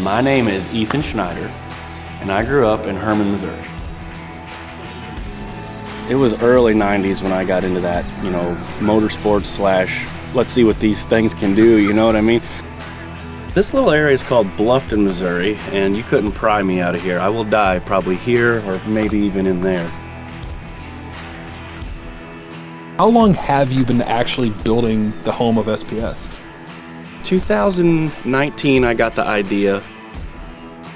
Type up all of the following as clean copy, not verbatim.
My name is Ethen Schneider, and I grew up in Herman, Missouri. It was early 90s when I got into that, motorsports slash, let's see what these things can do, you know what I mean? This little area is called Bluffton, Missouri, and you couldn't pry me out of here. I will die probably here or maybe even in there. How long have you been actually building the home of SPS? 2019, I got the idea.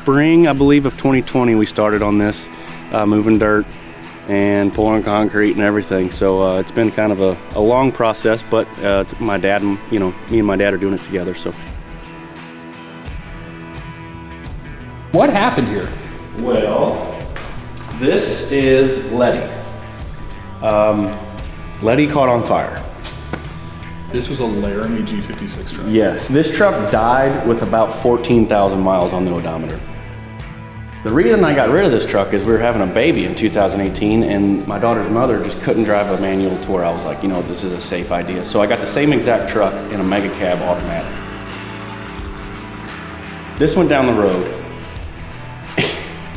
Spring, I believe, of 2020, we started on this, moving dirt and pouring concrete and everything. So it's been kind of a long process, but it's my dad and, me and my dad are doing it together. So. What happened here? Well, this is Letty. Letty caught on fire. This was a Laramie G56 truck. Yes, this truck died with about 14,000 miles on the odometer. The reason I got rid of this truck is we were having a baby in 2018 and my daughter's mother just couldn't drive a manual to where I was like, this is a safe idea. So I got the same exact truck in a mega cab automatic. This went down the road.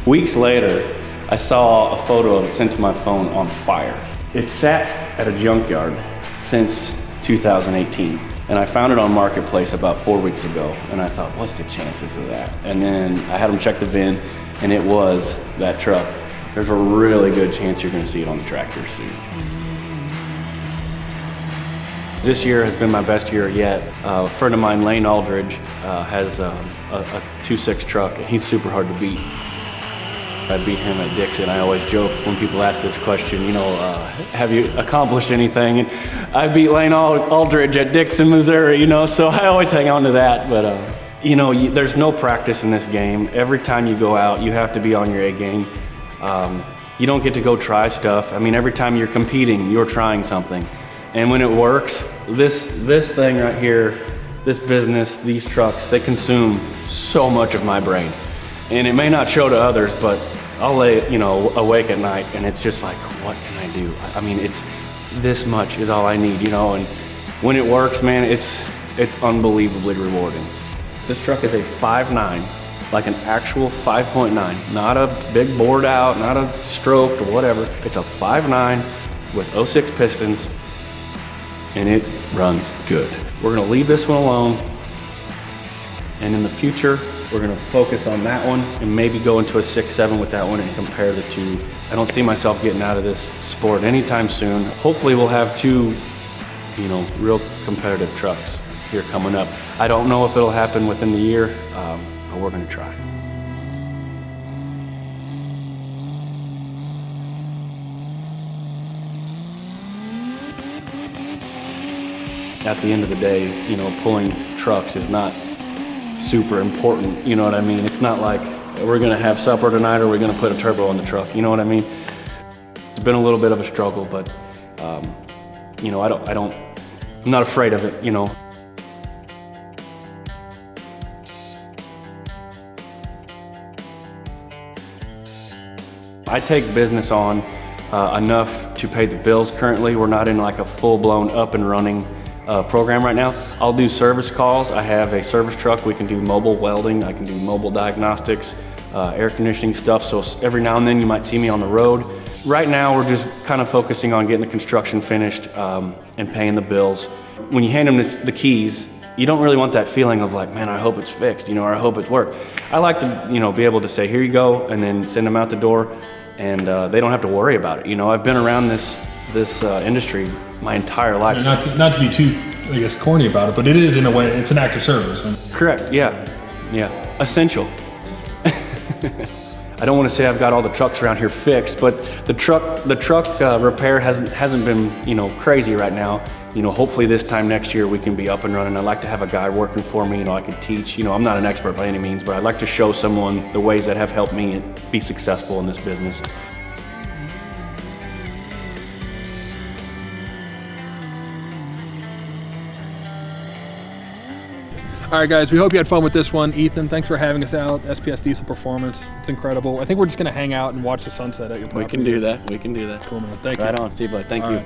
Weeks later, I saw a photo of it sent to my phone on fire. It sat at a junkyard since 2018. And I found it on Marketplace about 4 weeks ago. And I thought, what's the chances of that? And then I had them check the VIN and it was that truck. There's a really good chance you're gonna see it on the tractor soon. This year has been my best year yet. A friend of mine, Lane Aldridge, has a 2.6 truck and he's super hard to beat. I beat him at Dixon. I always joke when people ask this question, have you accomplished anything? And I beat Lane Aldridge at Dixon, Missouri, so I always hang on to that. But, there's no practice in this game. Every time you go out, you have to be on your A game. You don't get to go try stuff. I mean, every time you're competing, you're trying something. And when it works, this thing right here, this business, these trucks, they consume so much of my brain. And it may not show to others, but I'll lay, awake at night and it's just like, what can I do? I mean, it's this much is all I need, and when it works, man, it's unbelievably rewarding. This truck is a 5.9, like an actual 5.9, not a big bored out, not a stroked or whatever. It's a 5.9 with 06 pistons and it runs good. We're gonna leave this one alone and in the future, we're gonna focus on that one and maybe go into a 6.7 with that one and compare the two. I don't see myself getting out of this sport anytime soon. Hopefully we'll have two, real competitive trucks here coming up. I don't know if it'll happen within the year, but we're gonna try. At the end of the day, pulling trucks is not super important, you know what I mean? It's not like we're gonna have supper tonight or we're gonna put a turbo on the truck, you know what I mean? It's been a little bit of a struggle, but I'm not afraid of it, I take business on enough to pay the bills currently. We're not in like a full-blown up and running program right now. I'll do service calls. I have a service truck. We can do mobile welding. I can do mobile diagnostics, air conditioning stuff. So every now and then you might see me on the road. Right now we're just kind of focusing on getting the construction finished and paying the bills. When you hand them the keys, you don't really want that feeling of like, man, I hope it's fixed, or I hope it's worked. I like to, be able to say, here you go, and then send them out the door, and they don't have to worry about it. I've been around this industry my entire life. Not to be too, corny about it, but it is in a way, it's an act of service. Correct, yeah, essential. I don't want to say I've got all the trucks around here fixed, but the truck repair hasn't been, crazy right now. Hopefully this time next year we can be up and running. I'd like to have a guy working for me, I can teach. I'm not an expert by any means, but I'd like to show someone the ways that have helped me be successful in this business. All right, guys, we hope you had fun with this one. Ethen, thanks for having us out. SPS Diesel Performance, it's incredible. I think we're just gonna hang out and watch the sunset at your property. We can do that. Cool, man. Thank you. Right on. See you, bud. Thank you. Right.